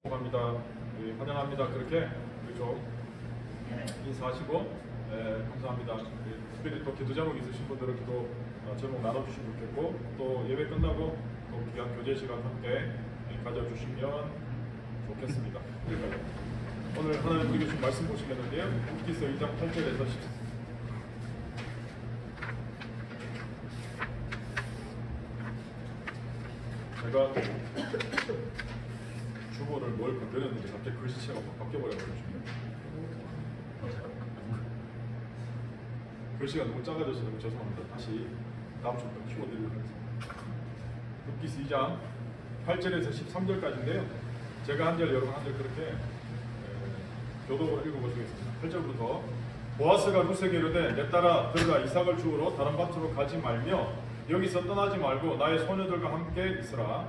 합니다. 환영합니다. 그렇게 좀 인사하시고 감사합니다. 특별히 또 기도 제목 있으신 분들은 기도 제목 나눠주시면 좋겠고 또 예배 끝나고 또 귀한 교제 시간 함께 가져주시면 좋겠습니다. 오늘 하나님 우리에게 주신 말씀 보시겠는데요. 룻기서 2장 8절에서 14절. 제가 주보를 뭘 건드렸는지 갑자기 글씨체가 막 바뀌어버려가지고 글씨가 너무 작아져서 너무 죄송합니다. 다시 다음 주부터 키워드리도록 하겠습니다. 룻기서 2장 8절에서 13절까지인데요. 제가 한 절 여러분 한 절 그렇게 교독으로 읽어보시겠습니다. 8절부터 보아스가 룻에게 이르되 내 딸아 들어가 이삭을 주우러 다른 밭으로 가지 말며 여기서 떠나지 말고 나의 소녀들과 함께 있으라.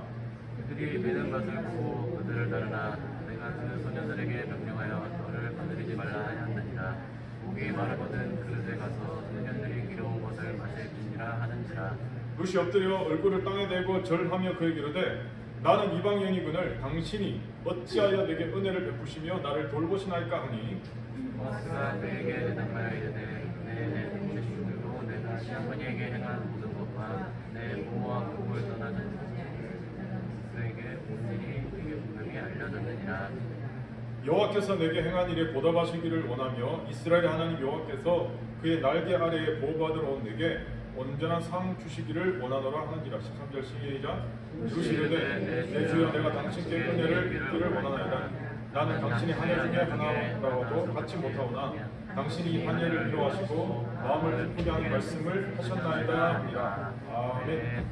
그들이 매는 것을 보고 그들을 따르나 내가 그 소녀들에게 명령하여 너를 건드리지 말라 하였느니라. 목이 마르거든 그릇에 가서 소년들이 기러운 것을 마실지니라 하는지라. 룻이 엎드려 얼굴을 땅에 대고 절하며 그에게 이르되 나는 이방인이거늘 당신이 어찌하여 내게 은혜를 베푸시며 나를 돌보시나이까 하니 보아스가 그에게 대답하여 이르되 내 주로 내가 시어머니에게 행한 모든 것과 내 부모와 국을 떠나는 그에게 온 일이 네게 분명히 알려졌느니라. 여호와께서 내게 행한 일에 보답하시기를 원하며 이스라엘 하나님 여호와께서 그의 날개 아래에 보호받으러 온 내게 온전한 상 주시기를 원하노라 하는지라. 13절 시작. 룻이 이르되 내 주여 내가 당신께 은혜를 입기를 원하나이다. 나는 당신이 한 해 중에 하나라고도 갖지 못하오나 당신이 이 한 해를 위로하시고 마음을 기쁘게 하는 말씀을 하셨나이다 합니다. 아멘.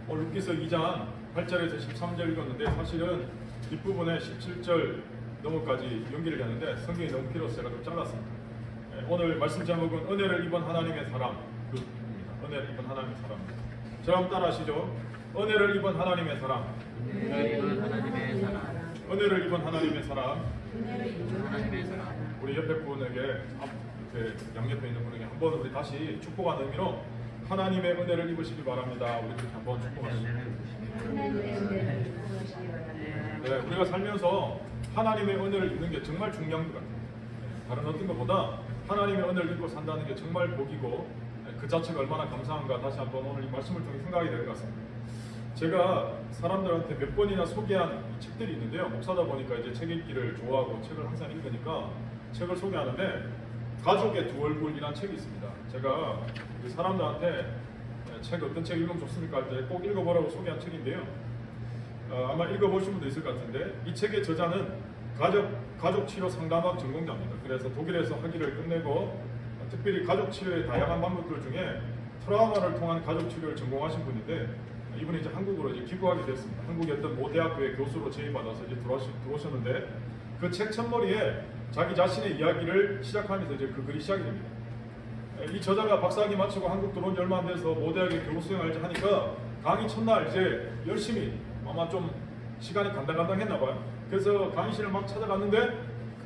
룻기서 2장 8절에서 13절 읽었는데 사실은 뒷부분에 17절 넘어까지 연기를 했는데 성경이 너무 길어서 제가 좀 잘랐습니다. 오늘 말씀 제목은 은혜를 입은 하나님의 사람 룻입니다. 은혜를 입은 하나님의 사람. 저와 한번 따라하시죠. 은혜를 입은 하나님의 사람. 은혜를 입은 하나님의 사람. 은혜를 입은 하나님의 사람. 하나님의 사람. 우리 옆에 분에게 이렇게 양옆에 있는 분에게 한번 우리 다시 축복하는 의미로 하나님의 은혜를 입으시기 바랍니다. 우리 그렇게 한번 축복하는 네, 우리가 살면서 하나님의 은혜를 입는 게 정말 중요한 것 같아요. 다른 어떤 것보다 하나님의 은혜를 입고 산다는 게 정말 복이고 그 자체가 얼마나 감사한가 다시 한번 오늘 이 말씀을 통해 생각이 될 것 같습니다. 제가 사람들한테 몇 번이나 소개한 책들이 있는데요. 목사다 보니까 이제 책 읽기를 좋아하고 책을 항상 읽으니까 책을 소개하는데 가족의 두 얼굴이라는 책이 있습니다. 제가 사람들한테 책 어떤 책 읽으면 좋습니까 할 때 꼭 읽어보라고 소개한 책인데요. 아마 읽어보신 분도 있을 것 같은데 이 책의 저자는 가족 치료 상담학 전공자입니다. 그래서 독일에서 학위를 끝내고 특별히 가족 치료의 다양한 방법들 중에 트라우마를 통한 가족 치료를 전공하신 분인데 이분이 이제 한국으로 이제 귀국하게 됐습니다. 한국의 어떤 모 대학교의 교수로 제의받아서 이제 들어오셨는데 그 책 첫머리에 자기 자신의 이야기를 시작하면서 이제 그 글이 시작이 됩니다. 이 저자가 박사학위 마치고 한국 들어온 지 얼마 안 돼서 모 대학의 교수 생활을 이제 하니까 강의 첫날 이제 열심히 아마 좀 시간이 간당간당했나 봐요. 그래서 강의실을 막 찾아갔는데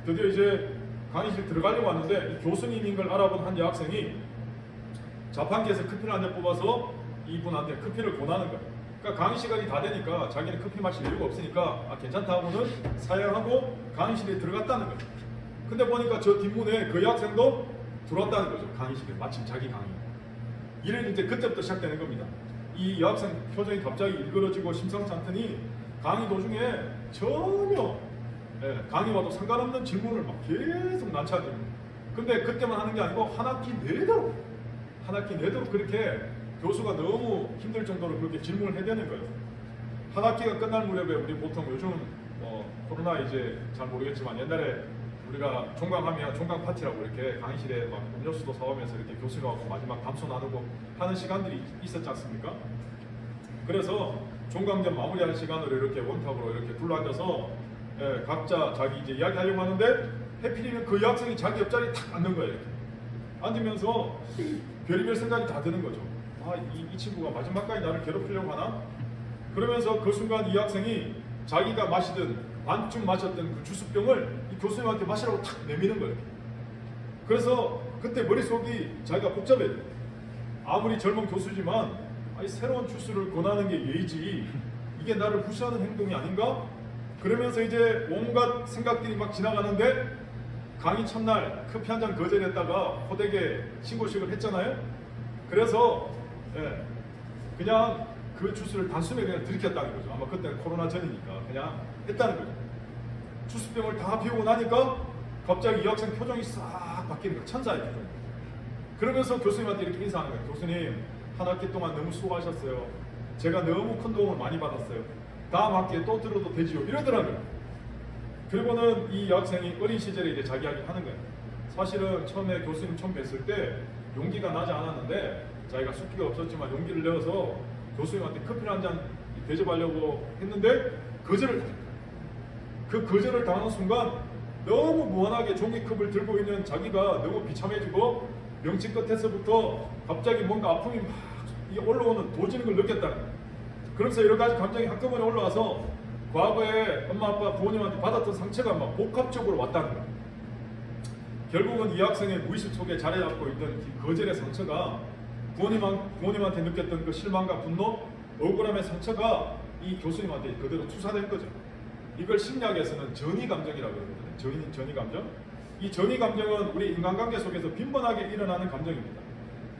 드디어 이제 강의실 들어가려고 왔는데 이 교수님인 걸 알아본 한 여학생이 자판기에서 커피를 한 잔 뽑아서 이분한테 커피를 권하는 거예요. 그러니까 강의 시간이 다 되니까 자기는 커피 마실 이유가 없으니까 괜찮다 하고는 사양하고 강의실에 들어갔다는 거예요. 근데 보니까 저 뒷문에 그 여학생도 들어왔다는 거죠. 강의실에 마침 자기 강의. 이런 이제 그때부터 시작되는 겁니다. 이 여학생 표정이 갑자기 일그러지고 심상치 않더니 강의 도중에 전혀 강의와도 상관없는 질문을 막 계속 난처해집니다. 근데 그때만 하는 게 아니고 한 학기 내도록 그렇게 교수가 너무 힘들 정도로 그렇게 질문을 해대는 거예요. 한 학기가 끝날 무렵에 우리 보통 요즘 코로나 이제 잘 모르겠지만 옛날에 우리가 종강하면 종강 파티라고 이렇게 강의실에 막 음료수도 사오면서 이렇게 교수님하고 마지막 담소 나누고 하는 시간들이 있었지 않습니까? 그래서 종강전 마무리하는 시간으로 이렇게 원탑으로 이렇게 둘러앉아서 각자 자기 이제 이야기하려고 하는데 해필이면 그 여학생이 자기 옆자리에 탁 앉는 거예요. 이렇게 앉으면서 별의별 생각이 다 드는 거죠. 이 친구가 마지막까지 나를 괴롭히려고 하나? 그러면서 그 순간 이 학생이 자기가 마시던 반쯤 마셨던 그 주스병을 이 교수님한테 마시라고 탁 내미는 거예요. 그래서 그때 머릿속이 자기가 복잡해요. 아무리 젊은 교수지만 새로운 주스를 권하는 게 예의지 이게 나를 무시하는 행동이 아닌가? 그러면서 이제 온갖 생각들이 막 지나가는데 강의 첫날 커피 한 잔 거절했다가 호되게 신고식을 했잖아요. 그래서 그냥 그 주스를 단숨에 그냥 들이켰다는 거죠. 아마 그때는 코로나 전이니까 그냥 했다는 거죠. 주스병을 다 비우고 나니까 갑자기 이 학생 표정이 싹 바뀌는 거예요. 천사의 표정. 그러면서 교수님한테 이렇게 인사하는 거예요. 교수님, 한 학기 동안 너무 수고하셨어요. 제가 너무 큰 도움을 많이 받았어요. 다음 학기에 또 들어도 되지요. 이러더라고요. 그리고는 이 여학생이 어린 시절에 이제 자기 이야기 하는 거예요. 사실은 처음에 교수님 처음 뵀을 때 용기가 나지 않았는데 자기가 숙기가 없었지만 용기를 내어서 교수님한테 커피를 한 잔 대접하려고 했는데 거절을 당했다. 그 거절을 당하는 순간 너무 무한하게 종이컵을 들고 있는 자기가 너무 비참해지고 명치 끝에서부터 갑자기 뭔가 아픔이 막 올라오는 도지는 걸 느꼈다는 거예요. 그러면서 여러 가지 감정이 한꺼번에 올라와서 과거에 엄마 아빠 부모님한테 받았던 상처가 막 복합적으로 왔다는 거예요. 결국은 이 학생의 무의식 속에 자리 잡고 있던 이 거절의 상처가 부모님한테 느꼈던 그 실망과 분노, 억울함의 상처가 이 교수님한테 그대로 투사된 거죠. 이걸 심리학에서는 전이 감정이라고 그러거든요. 전이 감정. 이 전이 감정은 우리 인간관계 속에서 빈번하게 일어나는 감정입니다.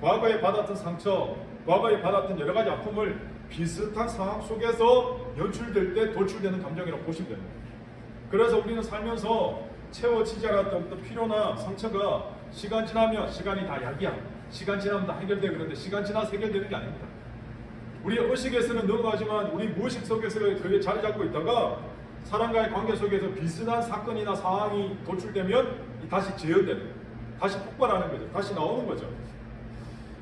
과거에 받았던 상처, 과거에 받았던 여러 가지 아픔을 비슷한 상황 속에서 연출될 때 돌출되는 감정이라고 보시면 됩니다. 그래서 우리는 살면서 채워지지 않았던 어떤 필요나 상처가 시간 지나면 시간이 다 약이야. 시간 지나면 다 해결되고 그런데 시간 지나서 해결되는 게 아닙니다. 우리 의식에서는 넘어가지만 우리 무의식 속에서 그게 자리 잡고 있다가 사람과의 관계 속에서 비슷한 사건이나 상황이 도출되면 다시 재현되는 거예요. 다시 폭발하는 거죠. 다시 나오는 거죠.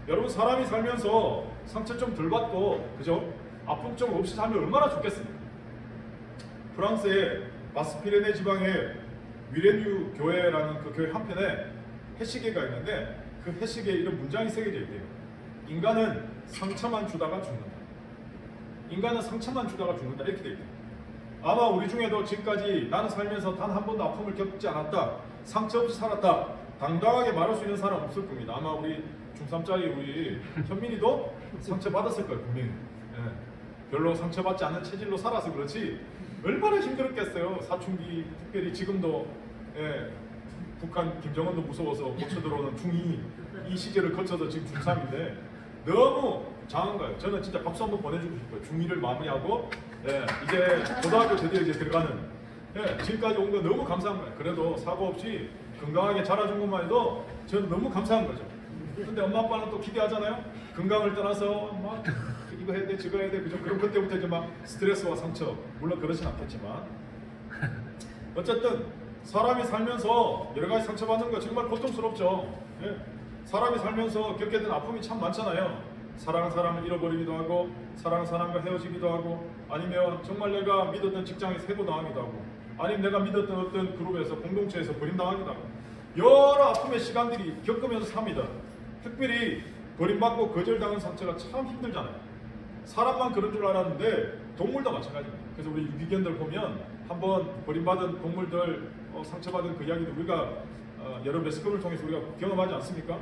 여러분 사람이 살면서 상처 좀 덜 받고 그죠? 아픔 좀 없이 살면 얼마나 좋겠습니까? 프랑스의 바스피레네 지방의 위레뉴 교회라는 그 교회 한편에 해시계가 있는데 그 해시계에 이런 문장이 새겨져 있대요. 인간은 상처만 주다가 죽는다. 인간은 상처만 주다가 죽는다. 이렇게 돼 있대요. 아마 우리 중에도 지금까지 나는 살면서 단 한 번도 아픔을 겪지 않았다. 상처 없이 살았다. 당당하게 말할 수 있는 사람 없을 겁니다. 아마 우리 중3짜리 우리 현민이도 상처받았을 거예요. 분명히. 별로 상처받지 않는 체질로 살아서 그렇지 얼마나 힘들었겠어요. 사춘기 특별히 지금도 북한 김정은도 무서워서 못 쳐들어오는 중2 이 시절을 거쳐서 지금 중3인데 너무 장한 거예요. 저는 진짜 박수 한번 보내주고 싶어요. 중2를 마무리하고 이제 고등학교 드디어 이제 들어가는 지금까지 온 거 너무 감사한 거예요. 그래도 사고 없이 건강하게 자라준 것만 해도 저는 너무 감사한 거죠. 근데 엄마 아빠는 또 기대하잖아요. 건강을 떠나서 막 이거 해야 돼 저거 해야 돼 그죠. 그럼 그때부터 이제 막 스트레스와 상처 물론 그렇진 않겠지만 어쨌든 사람이 살면서 여러 가지 상처받는 거 정말 고통스럽죠. 사람이 살면서 겪게 된 아픔이 참 많잖아요. 사랑하는 사람을 잃어버리기도 하고 사랑하는 사람과 헤어지기도 하고 아니면 정말 내가 믿었던 직장에서 해고당하기도 하고 아니면 내가 믿었던 어떤 그룹에서 공동체에서 버림당하기도 하고 여러 아픔의 시간들이 겪으면서 삽니다. 특별히 버림받고 거절당한 상처가 참 힘들잖아요. 사람만 그런 줄 알았는데 동물도 마찬가지입니다. 그래서 우리 유기견들 보면 한번 버림받은 동물들 상처받은 그 이야기도 우리가 여러 매스컴을 통해서 우리가 경험하지 않습니까?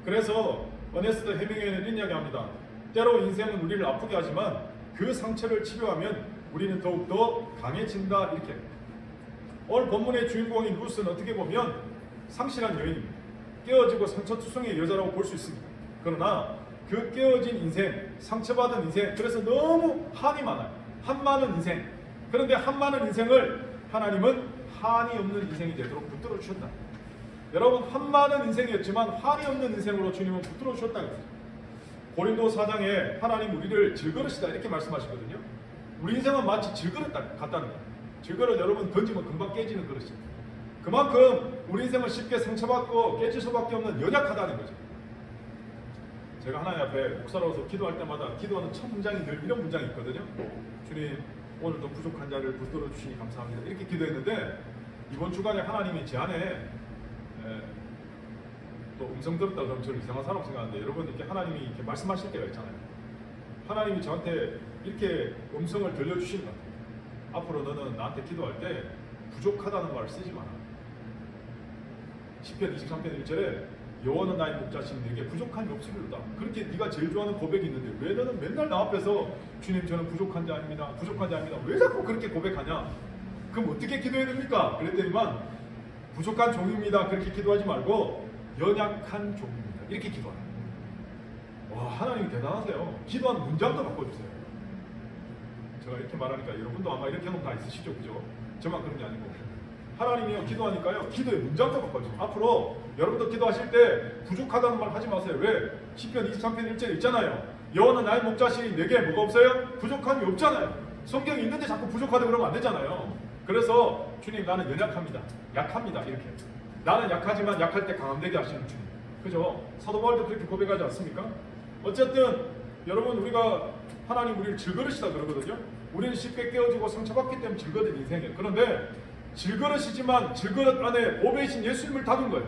그래서 어네스트 해밍웨이는 이런 이야기합니다. 때로 인생은 우리를 아프게 하지만 그 상처를 치료하면 우리는 더욱더 강해진다 이렇게. 오늘 본문의 주인공인 루스는 어떻게 보면 상실한 여인입니다. 깨어지고 상처투성이의 여자라고 볼 수 있습니다. 그러나 그 깨어진 인생, 상처받은 인생, 그래서 너무 한이 많아요. 한 많은 인생. 그런데 한 많은 인생을 하나님은 한이 없는 인생이 되도록 붙들어 주셨다. 여러분 한 많은 인생이었지만 한이 없는 인생으로 주님은 붙들어 주셨다는 거죠. 고린도 4장에 하나님 우리를 질그릇이다 이렇게 말씀하시거든요. 우리 인생은 마치 질그릇 같다는 거예요. 질그릇 여러분 던지면 금방 깨지는 그릇입니다. 그만큼 우리 인생은 쉽게 상처받고 깨질 수밖에 없는 연약하다는 거죠. 제가 하나님 앞에 목사로서 기도할 때마다 기도하는 첫 문장이 늘 이런 문장이 있거든요. 주님 오늘도 부족한 자를 붙들어 주시니 감사합니다. 이렇게 기도했는데 이번 주간에 하나님이 제 안에 또 음성 들었다 그러면 저는 이상한 사람 생각하는데 여러분 이렇게 하나님이 이렇게 말씀하실 때가 있잖아요. 하나님이 저한테 이렇게 음성을 들려주시는 것 같아요. 앞으로 너는 나한테 기도할 때 부족하다는 말을 쓰지 마라. 시편 23편 1절에 여호와는 나의 목자시니 내게 부족함이 없으리로다. 그렇게 네가 제일 좋아하는 고백이 있는데 왜 너는 맨날 나 앞에서 주님 저는 부족한 자 아닙니다. 부족한 자 아닙니다. 왜 자꾸 그렇게 고백하냐? 그럼 어떻게 기도해야 됩니까? 그랬더니만 부족한 종입니다. 그렇게 기도하지 말고 연약한 종입니다. 이렇게 기도하라. 와, 하나님이 대단하세요. 기도하는 문장도 바꿔주세요. 제가 이렇게 말하니까 여러분도 아마 이렇게 하는 거 다 있으시죠, 그죠? 저만 그런 게 아니고 하나님이요 기도하니까요 기도의 문장도 바꿔주세요. 앞으로 여러분도 기도하실 때 부족하다는 말 하지 마세요. 왜? 시편 23편 1절에 있잖아요. 여호와는 나의 목자시니 내게 뭐가 없어요? 부족함이 없잖아요. 성경이 있는데 자꾸 부족하다 그러면 안 되잖아요. 그래서 주님 나는 연약합니다. 약합니다. 이렇게. 나는 약하지만 약할 때 강함되게 하시는 주님. 그죠? 사도 바울도 그렇게 고백하지 않습니까? 어쨌든 여러분 우리가 하나님 우리를 질그릇이다 그러거든요. 우리는 쉽게 깨어지고 상처받기 때문에 질그릇 인생이에요. 그런데 질그릇이지만 질그릇 안에 보배이신 예수님을 담은 거예요.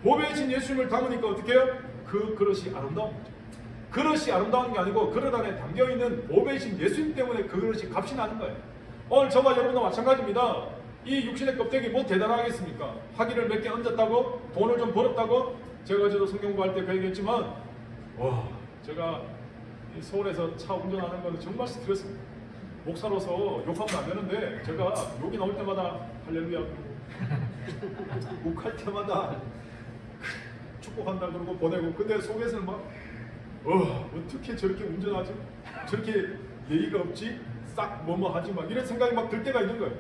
보배이신 예수님을 담으니까 어떻게 해요? 그 그릇이 아름다운 거죠. 그릇이 아름다운 게 아니고 그릇 안에 담겨있는 보배이신 예수님 때문에 그 그릇이 값이 나는 거예요. 오늘 저와 여러분도 마찬가지입니다. 이 육신의 껍데기 뭐 대단하겠습니까? 학위를 몇 개 얹었다고? 돈을 좀 벌었다고? 제가 어제도 성경 공부할 때 그 얘기했지만 와 제가 이 서울에서 차 운전하는 건 정말 스트레스입니다. 목사로서 욕하면 안 되는데 제가 욕이 나올 때마다 할렐루야 욱할 때마다 축복한다 그러고 보내고 근데 속에서는 막 어떻게 저렇게 운전하지? 저렇게 예의가 없지? 싹 뭐뭐 하지? 막 이런 생각이 막 들 때가 있는 거예요.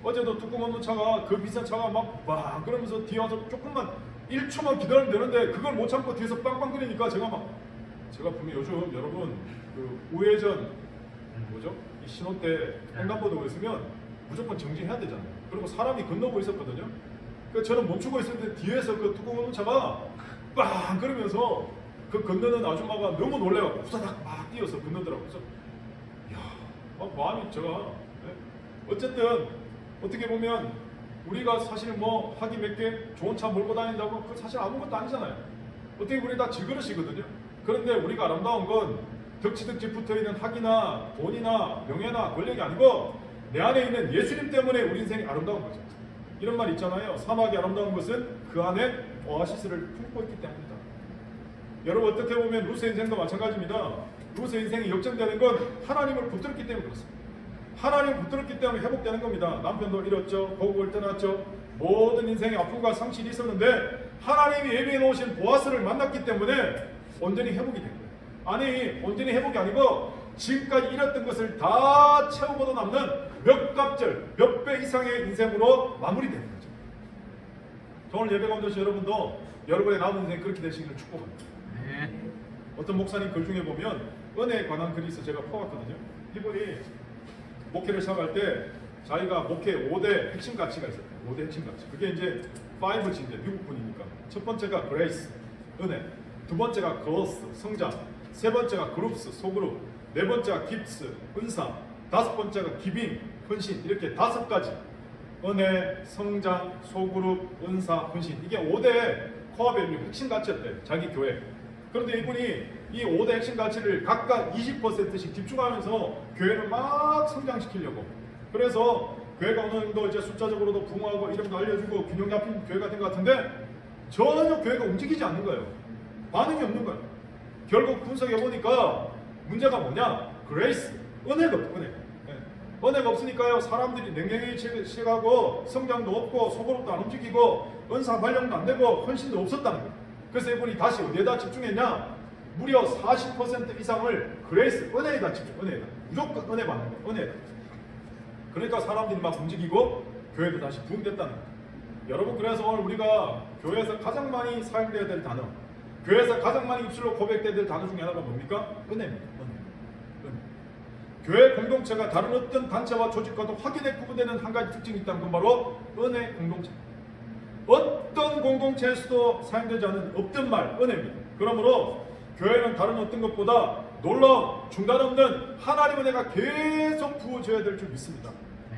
어제도 뚜껑 없는 차가 그 비싼 차가 막 그러면서 뒤에 와서 조금만 1초만 기다리면 되는데 그걸 못 참고 뒤에서 빵빵거리니까 제가 보면 요즘 여러분 그 우회전 뭐죠? 이 신호 때 횡단보도가 있으면 무조건 정지해야 되잖아요. 그리고 사람이 건너고 있었거든요. 그래서 저는 멈추고 있었는데 뒤에서 그 뚜껑 없는 차가 빵 그러면서 그 건너는 아줌마가 너무 놀래갖고 후다닥 막 뛰어서 건너더라고요. 그래서 야, 마음이 제가 어쨌든 어떻게 보면 우리가 사실 뭐 학위 몇 개 좋은 차 몰고 다닌다고 그 사실 아무것도 아니잖아요. 어떻게 우리 다 질그릇이거든요. 그런데 우리가 아름다운 건 덕지덕지 붙어있는 학위나 돈이나 명예나 권력이 아니고 내 안에 있는 예수님 때문에 우리 인생이 아름다운 거죠. 이런 말 있잖아요. 사막이 아름다운 것은 그 안에 오아시스를 품고 있기 때문이다. 여러분 어떻게 보면 루스의 인생도 마찬가지입니다. 루스의 인생이 역전되는 건 하나님을 붙들었기 때문에 그렇습니다. 하나님을 붙들었기 때문에 회복되는 겁니다. 남편도 잃었죠. 고국을 떠났죠. 모든 인생의 아픔과 상실이 있었는데 하나님이 예비해 놓으신 보아스를 만났기 때문에 온전히 회복이 된 거예요. 아니 온전히 회복이 아니고 지금까지 잃었던 것을 다 채우고도 남는 몇 갑절, 몇 배 이상의 인생으로 마무리되는 거죠. 오늘 예배 가운데 여러분도 여러분의 남은 인생 그렇게 되시기를 축복합니다. 어떤 목사님 글 중에 보면 은혜에 관한 글이 있어 제가 퍼왔거든요. 이분이 목회를 시작할 때 자기가 목회 5대 핵심 가치가 있었대요. 5대 핵심 가치. 그게 이제 5G인데 미국 분이니까. 첫 번째가 그레이스, 은혜. 두 번째가 그로스, 성장. 세 번째가 그룹스, 소그룹. 네 번째가 깁스, 은사. 다섯 번째가 기빙, 헌신. 이렇게 5가지. 은혜, 성장, 소그룹, 은사, 헌신. 이게 5대 코어 밸류 핵심 가치였대요. 자기 교회. 그런데 이분이 이 5대 핵심 가치를 각각 20%씩 집중하면서 교회를 막 성장시키려고. 그래서 교회가 어느 정도 이제 숫자적으로도 부흥하고 이름도 알려주고 균형 잡힌 교회가 된 것 같은데 전혀 교회가 움직이지 않는 거예요. 반응이 없는 거예요. 결국 분석해 보니까 문제가 뭐냐? 그레이스, 은혜가 없고 은혜. 은혜가 없으니까요 사람들이 냉랭해지고 성장도 없고 소그룹도 안 움직이고 은사 발령도 안 되고 헌신도 없었다는 거예요. 그래서 이분이 다시 어디에다 집중했냐? 무려 40% 이상을 그레이스, 은혜에다 집중, 은혜에다. 무조건 은혜 받는 거예요, 은혜에다. 그러니까 사람들이 막 움직이고 교회도 다시 부흥됐다는 거예요. 여러분 그래서 오늘 우리가 교회에서 가장 많이 사용되어야 될 단어, 교회에서 가장 많이 입술로 고백되어야 될 단어 중에 하나가 뭡니까? 은혜입니다. 은혜. 교회 공동체가 다른 어떤 단체와 조직과도 확연히 구분되는 한 가지 특징이 있다는 건 바로 은혜 공동체. 어떤 공동체에서도 사용되지 않는 없던 말, 은혜입니다. 그러므로 교회는 다른 어떤 것보다 놀라운 중단 없는 하나님의 은혜가 계속 부어져야 될 줄 믿습니다.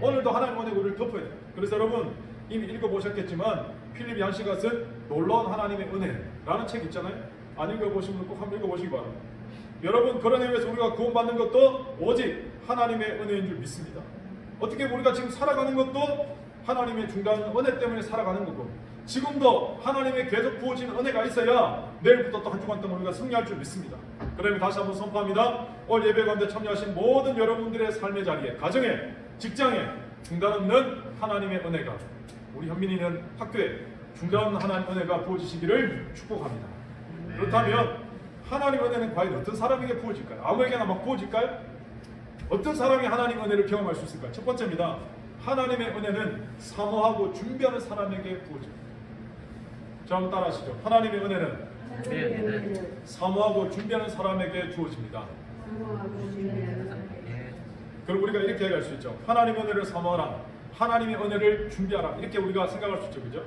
오늘도 하나님의 은혜가 우리를 덮어야 돼요. 그래서 여러분 이미 읽어보셨겠지만 필립 얀시가 쓴 놀라운 하나님의 은혜라는 책 있잖아요. 안 읽어보신 분 꼭 한번 읽어보시기 바랍니다. 여러분 그런 의미에서 우리가 구원받는 것도 오직 하나님의 은혜인 줄 믿습니다. 어떻게 우리가 지금 살아가는 것도 하나님의 중단 은혜 때문에 살아가는 거고 지금도 하나님의 계속 부어지는 은혜가 있어야 내일부터 또 한 주간 동안 우리가 승리할 줄 믿습니다. 그러면 다시 한번 선포합니다. 오늘 예배 가운데 참여하신 모든 여러분들의 삶의 자리에, 가정에, 직장에, 중단 없는 하나님의 은혜가 우리 현민이는 학교에 중단 없는 하나님의 은혜가 부어지시기를 축복합니다. 그렇다면 하나님의 은혜는 과연 어떤 사람에게 부어질까요? 아무에게나 막 부어질까요? 어떤 사람이 하나님의 은혜를 경험할 수 있을까요? 첫 번째입니다. 하나님의 은혜는 사모하고 준비하는 사람에게 부어집니다. 자, 한번 따라하시죠. 하나님의 은혜는 사모하고 준비하는 사람에게 주어집니다. 그럼 우리가 이렇게 얘기할 수 있죠. 하나님의 은혜를 사모하라. 하나님의 은혜를 준비하라. 이렇게 우리가 생각할 수 있죠. 그죠?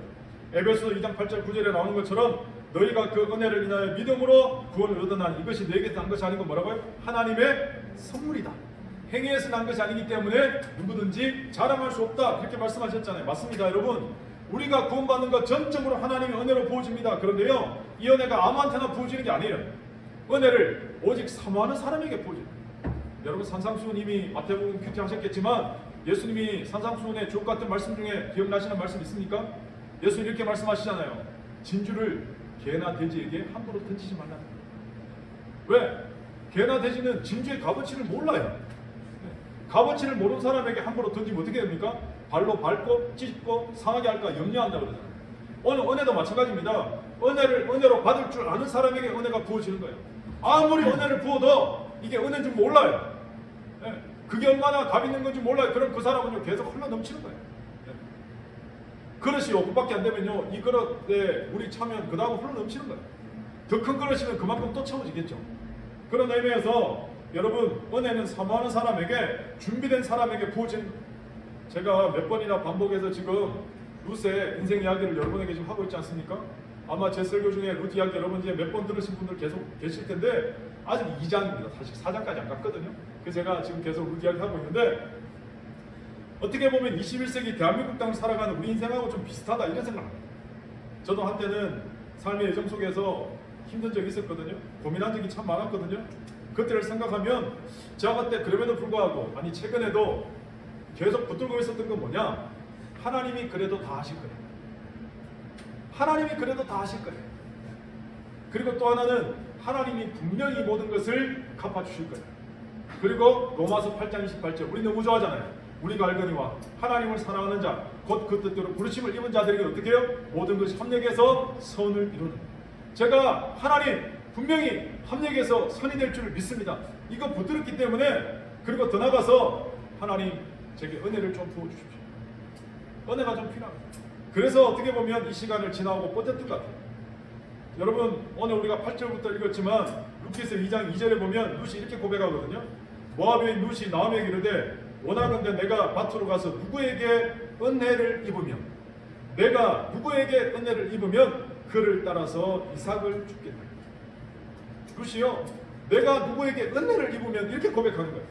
에베소서 2장 8절 9절에 나오는 것처럼 너희가 그 은혜를 인하여 믿음으로 구원을 얻어나니 이것이 너에게서 난 것이 아니고 뭐라고요? 하나님의 선물이다. 행위에서 난 것이 아니기 때문에 누구든지 자랑할 수 없다. 이렇게 말씀하셨잖아요. 맞습니다, 여러분. 우리가 구원받는 것 전적으로 하나님의 은혜로 부어집니다. 그런데요, 이 은혜가 아무한테나 부어지는 게 아니에요. 은혜를 오직 사모하는 사람에게 부어집니다. 여러분, 산상수훈님이 마태복음 큐티하셨겠지만 예수님이 산상수훈의 주옥 같은 말씀 중에 기억나시는 말씀 있습니까? 예수님 이렇게 말씀하시잖아요. 진주를 개나 돼지에게 함부로 던지지 말라. 왜? 개나 돼지는 진주의 값어치를 몰라요. 값어치를 모르는 사람에게 함부로 던지면 어떻게 됩니까? 발로 밟고 찢고 상하게 할까 염려한다 그러잖아요. 오늘 은혜도 마찬가지입니다. 은혜를 은혜로 받을 줄 아는 사람에게 은혜가 부어지는 거예요. 아무리 은혜를 부어도 이게 은혜인 줄 몰라요. 그게 얼마나 값 있는 건지 몰라요. 그럼 그 사람은요 계속 흘러 넘치는 거예요. 그릇이 5분밖에 안 되면요 이 그릇에 물이 차면 그 다음 흘러 넘치는 거예요. 더 큰 그릇이면 그만큼 또 채워지겠죠. 그런 의미에서 여러분, 은혜는 사모하는 사람에게, 준비된 사람에게 부어진, 제가 몇 번이나 반복해서 지금 룻의 인생 이야기를 여러분에게 지금 하고 있지 않습니까? 아마 제 설교 중에 룻 이야기 여러분 이제 몇 번 들으신 분들 계속 계실 텐데 아직 2장입니다. 사실 4장까지 안 갔거든요. 그래서 제가 지금 계속 룻 이야기 하고 있는데 어떻게 보면 21세기 대한민국 땅을 살아가는 우리 인생하고 좀 비슷하다 이런 생각합니다. 저도 한때는 삶의 여정 속에서 힘든 적이 있었거든요. 고민한 적이 참 많았거든요. 그때를 생각하면 제가 그때 그럼에도 불구하고 아니 최근에도 계속 붙들고 있었던 건 뭐냐? 하나님이 그래도 다 하실 거예요. 하나님이 그래도 다 하실 거예요. 그리고 또 하나는 하나님이 분명히 모든 것을 갚아주실 거예요. 그리고 로마서 8장 28절 우리 너무 좋아하잖아요. 우리가 알거니와 하나님을 사랑하는 자 곧 그 뜻대로 부르심을 입은 자들에게 어떻게 해요? 모든 것이 합력해서 선을 이루는. 제가 하나님 분명히 합력해서 선이 될 줄을 믿습니다. 이거 붙들었기 때문에 그리고 더 나가서 하나님 제게 은혜를 좀 부어주십시오. 은혜가 좀 필요합니다. 그래서 어떻게 보면 이 시간을 지나고 뻗었던 것 같아요. 여러분 오늘 우리가 8절부터 읽었지만 룻기서 2장 2절에 보면 룻이 이렇게 고백하거든요. 모압의 룻이 나오미에게 이르되 원하건대 내가 밭으로 가서 누구에게 은혜를 입으면 내가 누구에게 은혜를 입으면 그를 따라서 이삭을 주겠다. 룻이요 내가 누구에게 은혜를 입으면 이렇게 고백하는 거예요.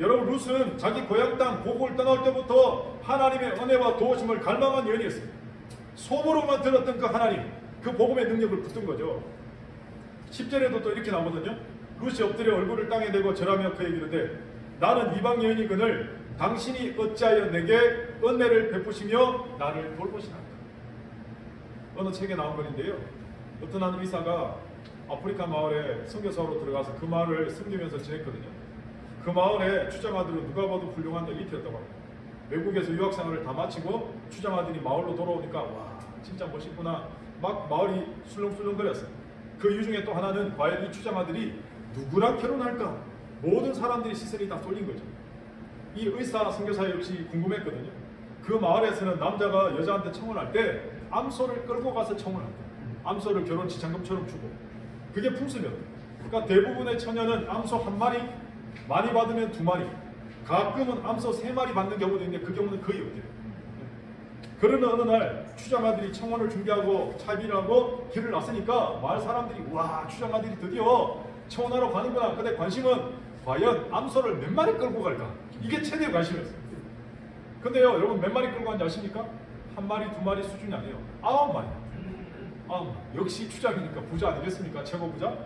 여러분 룻은 자기 고향 땅 고국을 떠날 때부터 하나님의 은혜와 도우심을 갈망한 여인이었어요. 소문으로만 들었던 그 하나님 그 복음의 능력을 붙든 거죠. 10절에도 또 이렇게 나오거든요. 룻이 엎드려 얼굴을 땅에 대고 절하며 그에게 이르되 나는 이방 여인이거늘 당신이 어찌하여 내게 은혜를 베푸시며 나를 돌보시나이까. 어느 책에 나온 글인데요. 어떤 한 의사가 아프리카 마을에 선교사로 들어가서 그 마을을 섬기면서 지냈거든요. 그 마을에 추장아들은 누가 봐도 훌륭한 엘리트였다고 합니다. 외국에서 유학생활을 다 마치고 추장아들이 마을로 돌아오니까 와 진짜 멋있구나 막 마을이 술렁술렁거렸어요. 그 이유 중에 또 하나는 과연 이 추장아들이 누구랑 결혼할까? 모든 사람들이 시선이 다 쏠린 거죠. 이 의사 선교사 역시 궁금했거든요. 그 마을에서는 남자가 여자한테 청혼할 때 암소를 끌고 가서 청혼한다. 암소를 결혼 지참금처럼 주고 그게 풍습이었다. 그러니까 대부분의 처녀는 암소 한 마리, 많이 받으면 2마리, 가끔은 암소 3마리 받는 경우도 있는데 그 경우는 거의 없대요. 그러는 어느 날 추장아들이 청혼을 준비하고 차비를 하고 길을 났으니까 마을 사람들이 와 추장아들이 드디어 청혼하러 가는구나. 근데 관심은 과연 암소를 몇 마리 끌고 갈까? 이게 최대의 관심이었어요. 근데요 여러분 몇 마리 끌고 가는지 아십니까? 1마리 2마리 수준이 아니에요. 9마리. 역시 추장이니까 부자 아니겠습니까? 최고 부자?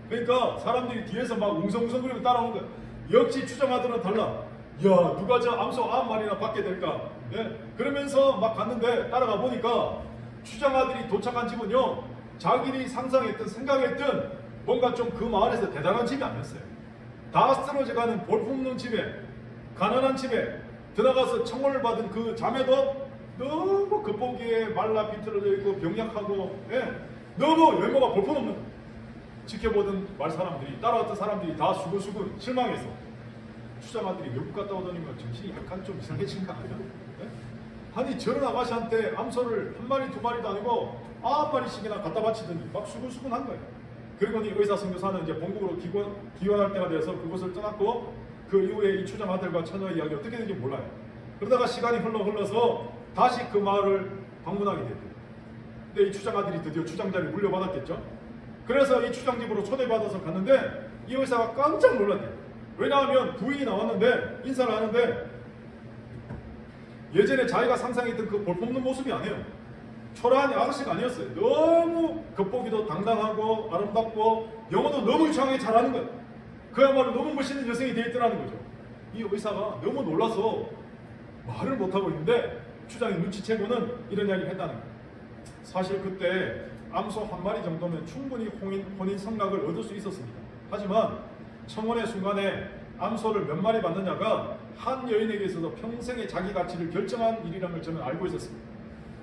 그러니까 사람들이 뒤에서 막 웅성웅성거리고 따라오는 거예요. 역시 추장아들은 달라. 야 누가 저 암소 9마리나 받게 될까? 예? 그러면서 막 갔는데 따라가 보니까 추장아들이 도착한 집은요 자기들이 상상했던 생각했던 뭔가 좀 그 마을에서 대단한 집이 아니었어요. 다 쓰러져가는 볼품없는 집에 가난한 집에 들어가서 청혼을 받은 그 자매도 너무 겉보기에 말라 비틀어져 있고 병약하고, 예, 너무 외모가 볼품없는 거예요. 지켜보던 말 사람들이, 따라왔던 사람들이 다 수근수근 실망해서 추장아들이 외국 갔다 오더니만 정신이 약간 좀 이상해진 거 아니야? 예? 아니 저런 아가씨한테 암소를 한 마리 두 마리도 아니고 9마리씩이나 갖다 바치더니 막 수근수근한 거예요. 그리고 이 의사 선교사는 이제 본국으로 기원할 때가 돼서 그곳을 떠났고, 그 이후에 이 추장 아들과 처녀의 이야기 어떻게 되는지 몰라요. 그러다가 시간이 흘러서 다시 그 마을을 방문하게 됐대요. 근데 이 추장 아들이 드디어 추장자를 물려받았겠죠. 그래서 이 추장집으로 초대받아서 갔는데 이 의사가 깜짝 놀랐대요. 왜냐하면 부인이 나왔는데 인사를 하는데 예전에 자기가 상상했던 그 볼품없는 모습이 아니에요. 초라한 아가씨가 아니었어요. 너무 겉보기도 당당하고 아름답고 영어도 너무 유창하게 잘하는 거예요. 그야말로 너무 멋있는 여성이 되어 있더라는 거죠. 이 의사가 너무 놀라서 말을 못하고 있는데 추장이 눈치채고는 이런 이야기를 했다는 거예요. 사실 그때 암소 한 마리 정도면 충분히 혼인 성락을 얻을 수 있었습니다. 하지만 청혼의 순간에 암소를 몇 마리 받느냐가 한 여인에게 있어서 평생의 자기 가치를 결정한 일이라는 걸 저는 알고 있었습니다.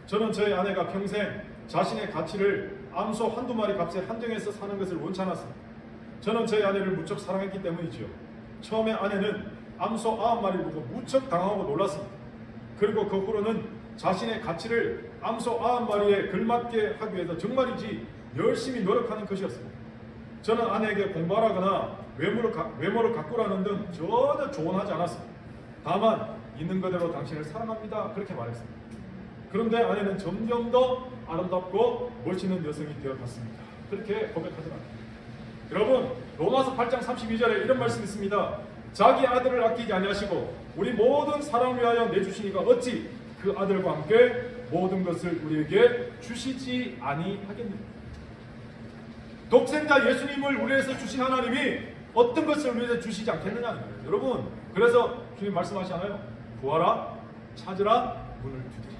저는 저희 아내가 평생 자신의 가치를 암소 한두 마리 값에 한정해서 사는 것을 원치 않았습니다. 저는 저희 아내를 무척 사랑했기 때문이지요. 처음에 아내는 암소 9마리를 보고 무척 당하고 놀랐습니다. 그리고 그 후로는 자신의 가치를 암소 9마리에 걸맞게 하기 위해서 정말이지 열심히 노력하는 것이었습니다. 저는 아내에게 공부하라거나 외모를 가꾸라는 등 전혀 조언하지 않았습니다. 다만 있는 그대로 당신을 사랑합니다 그렇게 말했습니다. 그런데 아내는 점점 더 아름답고 멋있는 여성이 되어갔습니다. 그렇게 고백하더랍니다. 여러분, 로마서 8장 32절에 이런 말씀이 있습니다. 자기 아들을 아끼지 아니하시고 우리 모든 사람을 위하여 내주시니까 어찌 그 아들과 함께 모든 것을 우리에게 주시지 아니하겠느냐. 독생자 예수님을 우리에서 주신 하나님이 어떤 것을 우리에게 주시지 않겠느냐는 거예요. 여러분, 그래서 주님 말씀하시잖아요. 구하라, 찾으라, 문을 두드리라.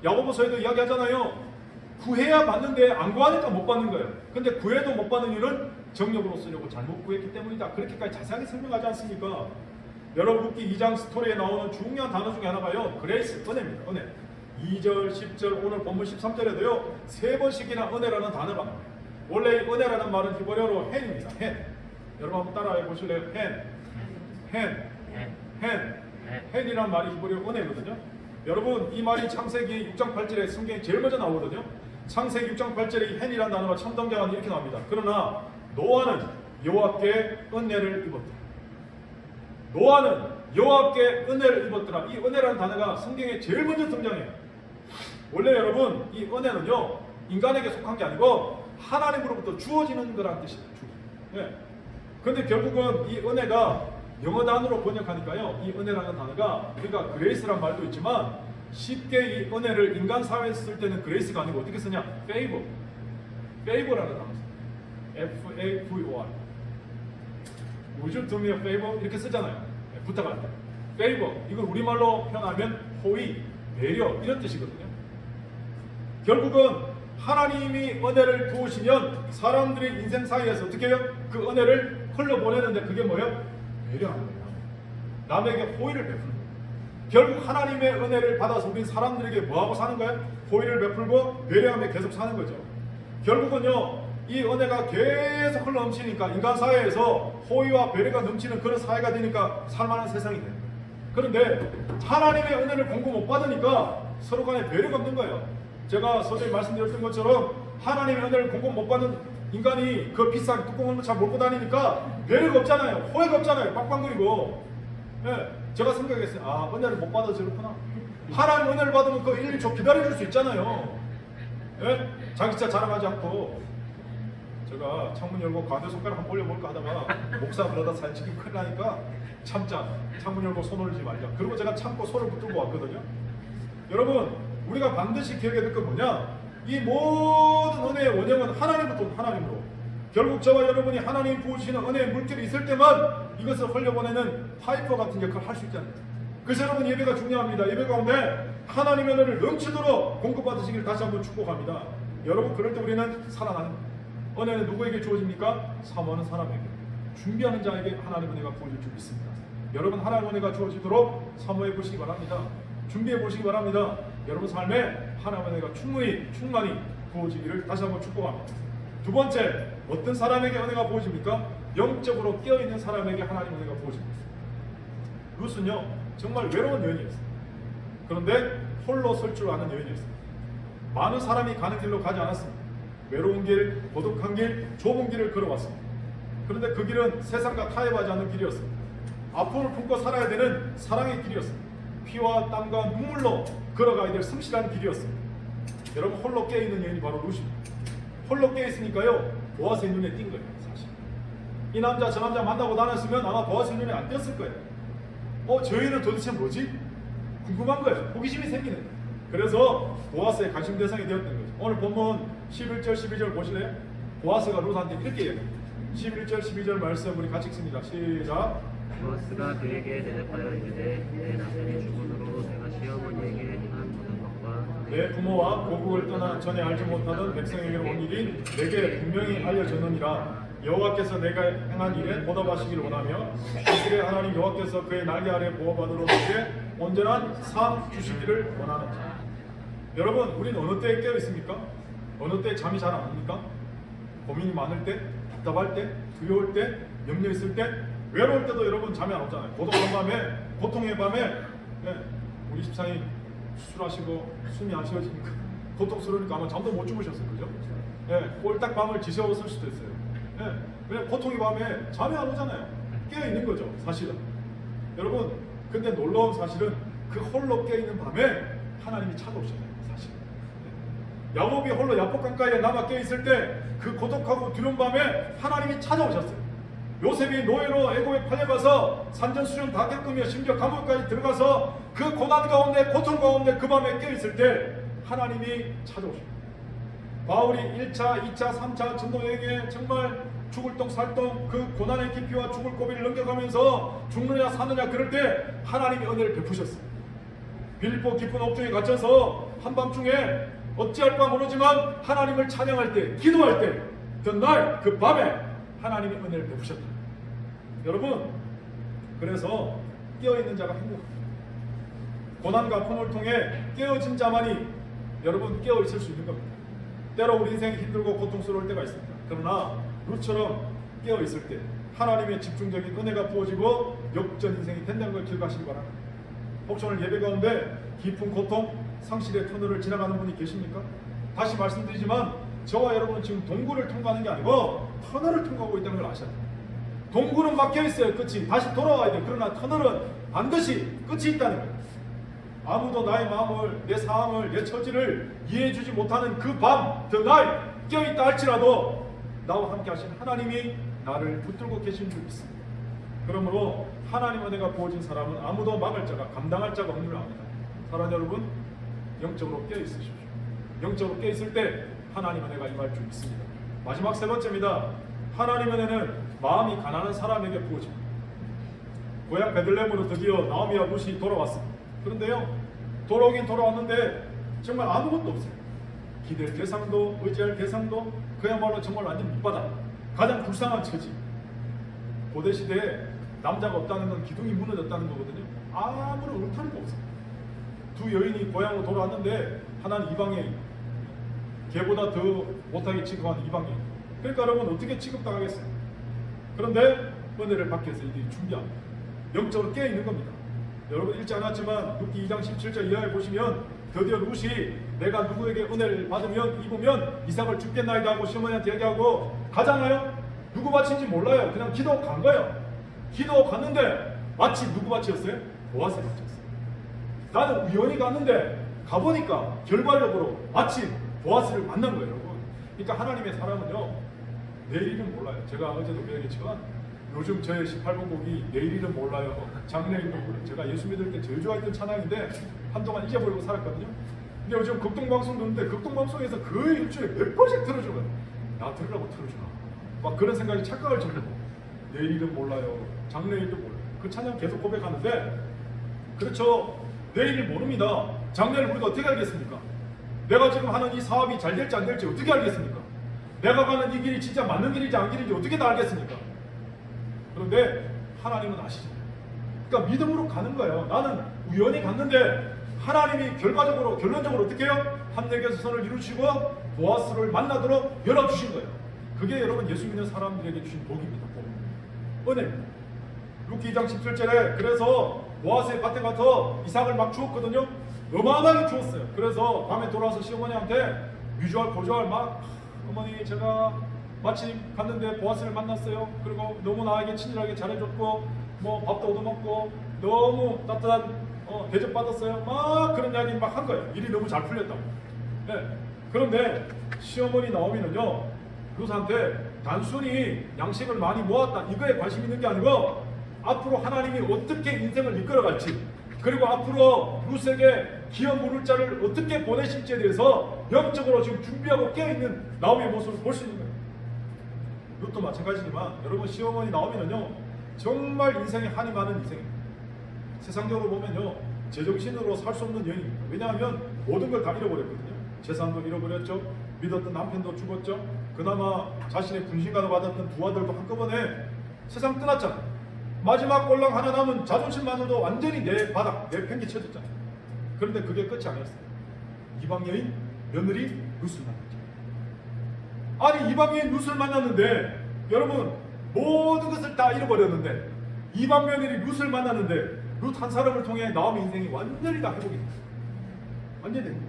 야고보서에도 이야기하잖아요. 구해야 받는데 안 구하니까 못 받는 거예요. 근데 구해도 못 받는 이유는 정력으로 쓰려고 잘못 구했기 때문이다. 그렇게까지 자세하게 설명하지 않습니까? 열왕국기 2장 스토리에 나오는 중요한 단어 중에 하나가요. 그레이스, 은혜입니다. 은혜. 2절, 10절, 오늘 본문 13절에도요. 3번씩이나 은혜라는 단어가 나와요. 원래 이 은혜라는 말은 히브리어로 헨입니다. 헨. 여러분 한번 따라해 보실래요? 헨이라는 말이 히브리어 은혜거든요. 여러분 이 말이 창세기 6장 8절에 성경에 제일 먼저 나오거든요. 창세기 6장 8절에 이 헨이라는 단어가 첫 등장하는 이렇게 나옵니다. 그러나 노아는 여호와께 은혜를 입었다. 노아는 여호와께 은혜를 입었더라. 이 은혜라는 단어가 성경에 제일 먼저 등장해요. 원래 여러분 이 은혜는요 인간에게 속한 게 아니고 하나님으로부터 주어지는 거라는 뜻이에요. 그런데 결국은 이 은혜가 영어 단어로 번역하니까요 이 은혜라는 단어가 우리가 그레이스란 말도 있지만 쉽게 이 은혜를 인간 사회에서 쓸 때는 그레이스가 아니고 어떻게 쓰냐? favor라는 단어. F-A-V-O-R. Would you do me a favor? 이렇게 쓰잖아요. 부탁할 때. favor. 이걸 우리말로 표현하면 호의, 배려 이런 뜻이거든요. 결국은 하나님이 은혜를 부으시면 사람들의 인생 사이에서 어떻게 해요? 그 은혜를 흘려보내는데 그게 뭐예요? 배려하는 거예요. 남에게 호의를 베푸는 거예요. 결국 하나님의 은혜를 받아서 우린 사람들에게 뭐하고 사는 거예요? 호의를 베풀고 배려하며 계속 사는 거죠. 결국은요 이 은혜가 계속 흘러넘치니까 인간 사회에서 호의와 배려가 넘치는 그런 사회가 되니까 살만한 세상이 돼요. 그런데 하나님의 은혜를 공급 못 받으니까 서로 간에 배려가 없는 거예요. 제가 서두에 말씀드렸던 것처럼 하나님의 은혜를 공급 못 받는 인간이 그 비싼 뚜껑을 잘 몰고 다니니까 배려가 없잖아요. 호의가 없잖아요. 빵빵거리고. 제가 생각했어요. 아, 은혜를 못 받아서 그렇구나. 하나님 은혜를 받으면 그 1, 2초 기다려줄 수 있잖아요. 자기 차 자랑하지 않고. 제가 창문 열고 가운데 손가락 한번 올려볼까 하다가 목사 그러다 사진 찍기 큰일 나니까 참자. 창문 열고 손 올리지 말자. 그리고 제가 참고 손을 붙들고 왔거든요. 여러분, 우리가 반드시 기억해야 될 건 뭐냐? 이 모든 은혜의 원형은 하나님부터 하나님으로. 결국 저와 여러분이 하나님 부으시는 은혜의 물결이 있을 때만 이것을 흘려보내는 파이퍼 같은 역할을 할 수 있잖아요. 그래서 여러분 예배가 중요합니다. 예배 가운데 하나님의 은혜를 넘치도록 공급받으시길 다시 한번 축복합니다. 여러분 그럴 때 우리는 살아나는 거예요. 은혜는 누구에게 주어집니까? 사모하는 사람에게. 준비하는 자에게 하나님의 은혜가 부어질 줄 믿습니다. 여러분 하나님 은혜가 주어지도록 사모해 보시기 바랍니다. 준비해 보시기 바랍니다. 여러분 삶에 하나님 은혜가 충만히 부어지기를 다시 한번 축복합니다. 두 번째, 어떤 사람에게 은혜가 부어집니까? 영적으로 깨어있는 사람에게 하나님 은혜가 부어집니다. 룻은요 정말 외로운 여인이었어요. 그런데 홀로 설 줄 아는 여인이었어요. 많은 사람이 가는 길로 가지 않았습니다. 외로운 길, 고독한 길, 좁은 길을 걸어왔습니다. 그런데 그 길은 세상과 타협하지 않는 길이었습니다. 아픔을 품고 살아야 되는 사랑의 길이었습니다. 피와 땀과 눈물로 걸어가야 될 성실한 길이었습니다. 여러분 홀로 깨어있는 여인이 바로 룻입니다. 홀로 깨어있으니까요 보아스의 눈에 띈 거예요. 사실 이 남자 저 남자 만나고 다녔으면 아마 보아스의 눈에 안 띄었을 거예요. 저 여인은 도대체 뭐지? 궁금한 거예요. 호기심이 생기는 거예요. 그래서 보아스의 관심 대상이 되었던 거죠. 오늘 본문 11절 12절 보실래요? 보아스가 룻한테 이렇게 얘기해요. 11절 12절 말씀 우리 같이 읽습니다. 시작. 보아스가 그에게 대답하여 이르되 내 남편이 죽음으로 내가 시어머니에게 행한 모든 것과 내 부모와 고국을 떠나 전에 알지 못하던 백성에게 온 일이 내게 분명히 알려졌느니라. 여호와께서 내가 행한 일에 보답하시기를 원하며 이스라엘 하나님 여호와께서 그의 날개 아래 보호받으러 그에게 온전한 상 주시기를 원하노라. 여러분 우리는 어느 때에 깨어 있습니까? 어느 때 잠이 잘 안 옵니까? 고민이 많을 때, 답답할 때, 두려울 때, 염려 있을 때, 외로울 때도 여러분 잠이 안 오잖아요. 고독한 밤에, 고통의 밤에 우리 집사님 수술하시고 숨이 안 쉬어지니까 고통스러우니까 아마 잠도 못 주무셨어요. 그죠? 꼴딱 밤을 지새웠을 수도 있어요. 왜냐면 고통의 밤에 잠이 안 오잖아요. 깨어있는 거죠 사실은. 여러분 근데 놀라운 사실은 그 홀로 깨어있는 밤에 하나님이 찾아오셨어요. 사실 야곱이 홀로 야복 강가에 남아 깨어있을 때 그 고독하고 두려운 밤에 하나님이 찾아오셨어요. 요셉이 노예로 애굽에 팔려가서 산전수전 다 겪으며 심지어 감옥까지 들어가서 그 고난 가운데 고통 가운데 그 밤에 깨어있을 때 하나님이 찾아오십니다. 바울이 1차, 2차, 3차 전도여행에 정말 죽을 똥 살똥 그 고난의 깊이와 죽을 고비를 넘겨가면서 죽느냐 사느냐 그럴 때 하나님이 은혜를 베푸셨어요. 빌립보 깊은 옥중에 갇혀서 한밤중에 어찌할 바 모르지만 하나님을 찬양할 때 기도할 때 그날 그 밤에 하나님이 은혜를 베푸셨다. 여러분 그래서 깨어있는 자가 행복합니다. 고난과 아픔을 통해 깨어진 자만이 여러분 깨어있을 수 있는 겁니다. 때로 우리 인생이 힘들고 고통스러울 때가 있습니다. 그러나 룻처럼 깨어있을 때 하나님의 집중적인 은혜가 부어지고 역전 인생이 된다는 걸 기억하시기 바랍니다. 혹시 오늘 예배 가운데 깊은 고통, 상실의 터널을 지나가는 분이 계십니까? 다시 말씀드리지만 저와 여러분은 지금 동굴을 통과하는 게 아니고 터널을 통과하고 있다는 걸 아셔야 돼요. 동굴은 막혀있어요. 끝이. 다시 돌아와야 돼요. 그러나 터널은 반드시 끝이 있다는 거예요. 아무도 나의 마음을, 내 상황을, 내 처지를 이해해주지 못하는 그 밤, 그 날 깨어있다 할지라도 나와 함께 하신 하나님이 나를 붙들고 계신 줄 믿습니다. 그러므로 하나님 은혜가 부어진 사람은 아무도 막을 자가, 감당할 자가 없는 줄 압니다. 사랑하는 여러분, 영적으로 깨어있으십시오. 영적으로 깨어있을 때 하나님 은혜가 임할 줄 믿습니다. 마지막 세 번째입니다. 하나님 은혜는 마음이 가난한 사람에게 부어집니다. 고향 베들레헴으로 드디어 나오미와 룻이 돌아왔습니다. 그런데요, 돌아오긴 돌아왔는데 정말 아무것도 없어요. 기댈 대상도, 의지할 대상도, 그야말로 정말 완전 밑바닥, 가장 불쌍한 처지. 고대 시대에 남자가 없다는 건 기둥이 무너졌다는 거거든요. 아무런 울타리도 없어요. 두 여인이 고향으로 돌아왔는데 하나는 이방인, 걔보다 더 못하게 취급하는 이방인. 그러니까 여러분 어떻게 취급당하겠어요? 그런데 은혜를 받기 위해서 이들이 준비합니다. 영적으로 깨어있는 겁니다. 여러분 읽지 않았지만 룻기 2장 17절 이하에 보시면 드디어 룻이 내가 누구에게 은혜를 받으면 입으면 이삭을 죽겠나이다 하고 시어머니한테 얘기하고 가잖아요. 누구 밭인지 몰라요. 그냥 기도 간 거예요. 기도 갔는데 마치 누구 밭이었어요? 보아스 밭이었어요. 나는 우연히 갔는데 가보니까 결과적으로 마침 보아스를 만난 거예요. 여러분. 그러니까 하나님의 사람은요 내일 일은 몰라요. 제가 어제도 얘기했지만 요즘 저의 18번 곡이 내일 일은 몰라요. 장래일도 몰라요. 제가 예수 믿을 때 제일 좋아했던 찬양인데 한동안 잊어버리고 살았거든요. 근데 요즘 극동방송 듣는데 극동방송에서 거의 일주일에 몇 번씩 틀어주는 거예요. 나 들으라고 틀어주나. 막 그런 생각이 착각을 정도. 내일 일은 몰라요. 장래일도 몰라요. 그 찬양 계속 고백하는데 그렇죠. 내일을 모릅니다. 장래를 우리가 어떻게 알겠습니까? 내가 지금 하는 이 사업이 잘 될지 안 될지 어떻게 알겠습니까? 내가 가는 이 길이 진짜 맞는 길인지 안 길인지 어떻게 다 알겠습니까? 그런데 하나님은 아시잖아요. 그러니까 믿음으로 가는 거예요. 나는 우연히 갔는데 하나님이 결론적으로 어떻게 해요? 함락에서 선을 이루시고 보아스를 만나도록 열어주신 거예요. 그게 여러분 예수 믿는 사람들에게 주신 복입니다. 복. 은혜입니다. 루키 2장 17절에 그래서 보아스의 밭에 가서 이삭을 막 주었거든요. 어마어마하게 주었어요. 그래서 밤에 돌아와서 시어머니한테 뮤주얼 고주얼 막 어머니 제가 마침 갔는데 보아스를 만났어요. 그리고 너무 나에게 친절하게 잘해줬고 뭐 밥도 얻어먹고 너무 따뜻한 대접 받았어요. 막 그런 이야기 막 한 거예요. 일이 너무 잘 풀렸다고. 네. 그런데 시어머니 나오미는요 룻한테 단순히 양식을 많이 모았다 이거에 관심 있는 게 아니고 앞으로 하나님이 어떻게 인생을 이끌어갈지 그리고 앞으로 룻에게 기업 물을 자를 어떻게 보내실지에 대해서 영적으로 지금 준비하고 깨어있는 나오미의 모습을 볼 수 있는 거예요. 룻도 마찬가지지만 여러분 시어머니 나오미는요 정말 인생에 한이 많은 인생입니다. 세상적으로 보면요 제정신으로 살 수 없는 여인입니다. 왜냐하면 모든 걸 다 잃어버렸거든요. 재산도 잃어버렸죠. 믿었던 남편도 죽었죠. 그나마 자신의 분신과도 받았던 두 아들도 한꺼번에 세상 떠났잖아요. 마지막 꼴랑 하나 남은 자존심만으로도 완전히 내 바닥, 내 팽개 쳐졌잖아요. 그런데 그게 끝이 아니었어요. 이방 여인 며느리 룻을 만났죠. 아니 이방 여인 룻을 만났는데 여러분 모든 것을 다 잃어버렸는데 이방 며느리 룻을 만났는데 룻 한 사람을 통해 나오미 인생이 완전히 다 회복이 됩니다. 완전히 됩니다.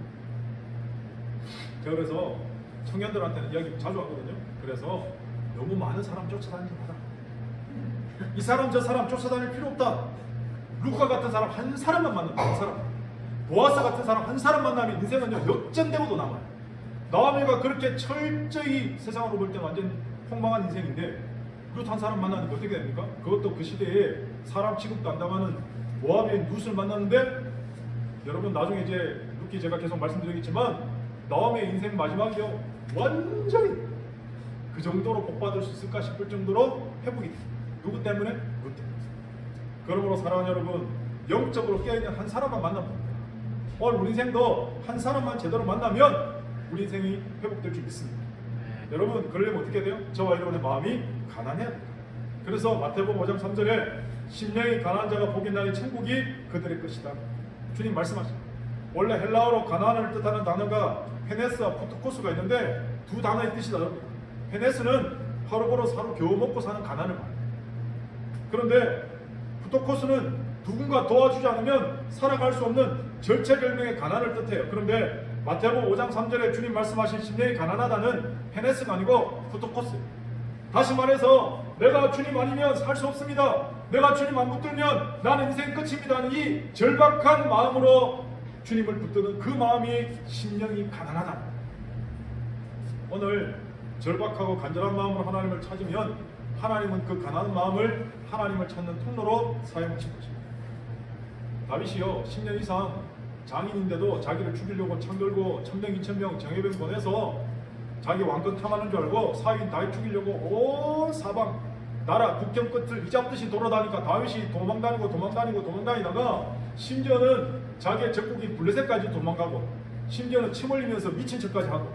제가 그래서 청년들한테는 이야기 자주 하거든요. 그래서 너무 많은 사람 쫓아다니지 마라. 이 사람 저 사람 쫓아다닐 필요 없다. 루카 같은 사람 한 사람만 만나면 한 사람, 보아스 같은 사람 한 사람 만나면 인생은요 역전되고도 남아요. 나오미가 그렇게 철저히 세상으로 볼 때 완전 폭망한 인생인데 룻 한 사람 만나는 게 어떻게 됩니까? 그것도 그 시대에 사람 취급도 안 당하는 모압인 룻을 만났는데 여러분 나중에 이제 루키 제가 계속 말씀드리겠지만 나오미의 인생 마지막이요 완전히 그 정도로 복받을 수 있을까 싶을 정도로 회복이 됩니다. 누구 때문에? 룻 때문에. 그러므로 사랑하는 여러분 영적으로 깨어있는 한 사람만 만나면 됩니다. 오늘 우리 인생도 한 사람만 제대로 만나면 우리 인생이 회복될 줄 믿습니다. 여러분 그러려면 어떻게 돼요? 저와 여러분의 마음이 가난해야 됩니다. 그래서 마태복음 5장 3절에 심령이 가난한 자가 복이 나니 천국이 그들의 것이다. 주님 말씀하십니다. 원래 헬라어로 가난을 뜻하는 단어가 페네스와 푸토코스가 있는데 두 단어의 뜻이 다릅니다. 페네스는 하루 벌어 하루 겨우 먹고 사는 가난을 말합니다. 그런데 푸토코스는 누군가 도와주지 않으면 살아갈 수 없는 절체절명의 가난을 뜻해요. 그런데 마태복음 5장 3절에 주님 말씀하신 심령이 가난하다는 페네스가 아니고 푸토코스예요. 다시 말해서 내가 주님 아니면 살 수 없습니다. 내가 주님 안 붙들면 나는 인생 끝입니다 하는 이 절박한 마음으로 주님을 붙드는 그 마음이 심령이 가난하다. 오늘 절박하고 간절한 마음으로 하나님을 찾으면 하나님은 그 가난한 마음을 하나님을 찾는 통로로 사용하신 것입니다. 다윗이요 10년 이상 장인인데도 자기를 죽이려고 창들고 1000명 2000명 정예병 보내서 자기 왕권 탐하는 줄 알고 사위인 다윗 죽이려고 온 사방 나라 국경 끝을 이잡듯이 돌아다니까 다윗이 도망다니다가 심지어는 자기의 적국인 블레셋까지 도망가고 심지어는 침 흘리면서 미친 척까지 하고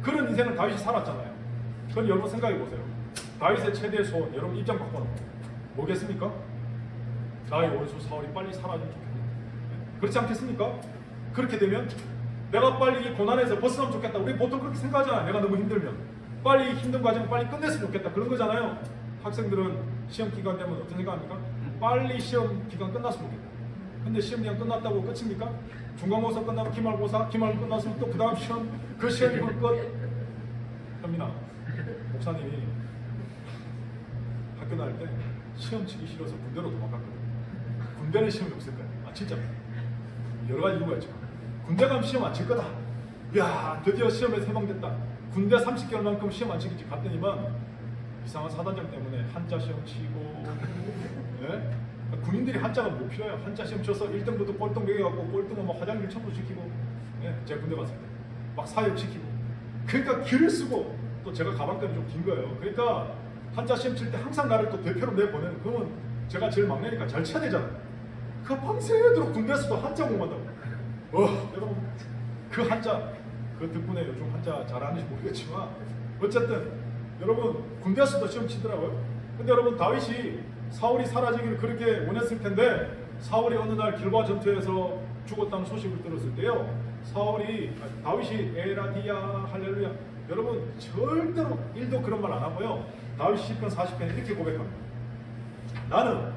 그런 인생을 다윗이 살았잖아요. 그럼 여러분 생각해 보세요. 다윗의 최대의 소원 여러분 입장 바꿔놓고 뭐겠습니까? 나의 원수 사울이 빨리 사라지면 좋겠다. 그렇지 않겠습니까? 그렇게 되면 내가 빨리 이 고난에서 벗어나면 좋겠다. 우리 보통 그렇게 생각하잖아요. 내가 너무 힘들면 빨리 힘든 과정 빨리 끝냈으면 좋겠다. 그런 거잖아요. 학생들은 시험 기간 되면 어떻게 생각합니까? 빨리 시험 기간 끝났으면 좋겠다. 근데 시험 기간 끝났다고 끝입니까? 중간고사 끝나고 기말고사 끝났으면 또 그 다음 시험 그 시험이 끝. 현민아 목사님이 학교 다닐 때 시험 치기 싫어서 군대로 도망갔거든. 군대는 시험이 없을 거야. 아 진짜 여러 가지 이유가 있죠. 군대 가면 시험 안 칠 거다. 야 드디어 시험에 해방됐다. 군대 30개월만큼 시험 안 치겠지 갔더니만 이상한 사단장 때문에 한자 시험 치고 예? 군인들이 한자가 뭐 필요해요. 한자 시험 쳐서 1등부터 꼴등 매겨갖고 꼴등은 막 화장실 청소시키고 예? 제가 군대 갔을 때 막 사육시키고 그러니까 길을 쓰고 또 제가 가방끈이 좀 긴 거예요. 그러니까 한자 시험 칠 때 항상 나를 또 대표로 내보내는 그러면 제가 제일 막내니까 잘 쳐야 되잖아요. 그 밤새도록 군대에서도 한자 공부한다고. 여러분 그 한자 그 덕분에 요즘 한자 잘하는지 모르겠지만 어쨌든 여러분 군대에서도 시험 치더라고요. 근데 여러분 다윗이 사울이 사라지기를 그렇게 원했을 텐데 사울이 어느 날 길보아 전투에서 죽었다는 소식을 들었을 때요, 다윗이 에라디야 할렐루야, 여러분 절대로 1도 그런 말 안 하고요, 다윗이 시편 40편에 이렇게 고백합니다. 나는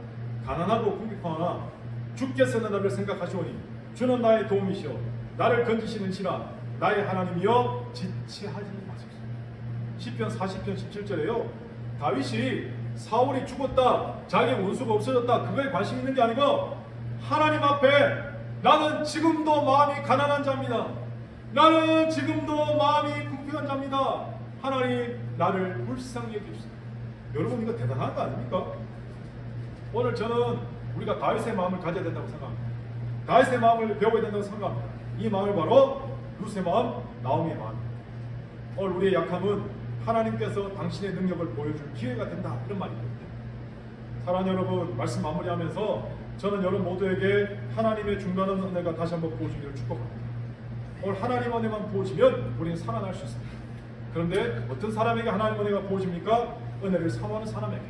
가난하고 궁핍하나 주께서는 나를 생각하시오니 주는 나의 도움이시오 나를 건지시는시라 나의 하나님이여 지체하지 마소서. 시편 40편 17절에요 다윗이 사울이 죽었다, 자기 원수가 없어졌다, 그거에 관심 있는 게 아니고 하나님 앞에 나는 지금도 마음이 가난한 자입니다, 나는 지금도 마음이 궁핍한 자입니다, 하나님 나를 불쌍히 여기시옵소서. 여러분 이거 대단한 거 아닙니까? 오늘 저는 우리가 다윗의 마음을 가져야 된다고 생각합니다. 다윗의 마음을 배워야 된다고 생각합니다. 이 마음이 바로 룻의 마음, 나오미의 마음입니다. 오늘 우리의 약함은 하나님께서 당신의 능력을 보여줄 기회가 된다, 이런 말이거든요. 사랑하는 여러분, 말씀 마무리하면서 저는 여러분 모두에게 하나님의 중간없는 은혜가 다시 한번 부어지기를 축복합니다. 오늘 하나님 은혜만 부어지면 우리는 살아날 수 있습니다. 그런데 어떤 사람에게 하나님 은혜가 부어집니까? 은혜를 사모하는 사람에게,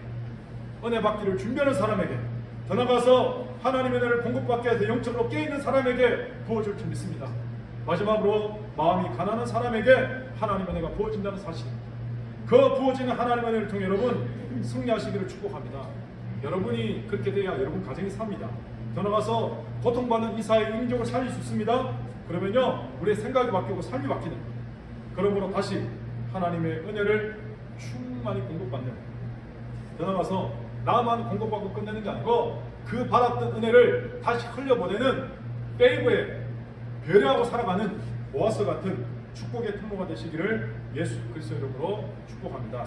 은혜 받기를 준비하는 사람에게, 더 나아가서 하나님의 은혜를 공급받기 위해서 영적으로 깨있는 사람에게 부어줄 줄 믿습니다. 마지막으로 마음이 가난한 사람에게 하나님의 은혜가 부어진다는 사실입니다. 그 부어지는 하나님의 은혜를 통해 여러분 승리하시기를 축복합니다. 여러분이 그렇게 돼야 여러분 가정이 삽니다. 더 나아가서 고통받는 이 사회의 인종을 살릴 수 있습니다. 그러면요 우리의 생각이 바뀌고 삶이 바뀌는 거예요. 그러므로 다시 하나님의 은혜를 충만히 공급받는, 더 나아가서 나만 공급받고 끝내는 게 아니고 그 받았던 은혜를 다시 흘려보내는 페이브에 배려하고 살아가는 보아스 같은 축복의 통로가 되시기를 예수 그리스도 이름으로 축복합니다.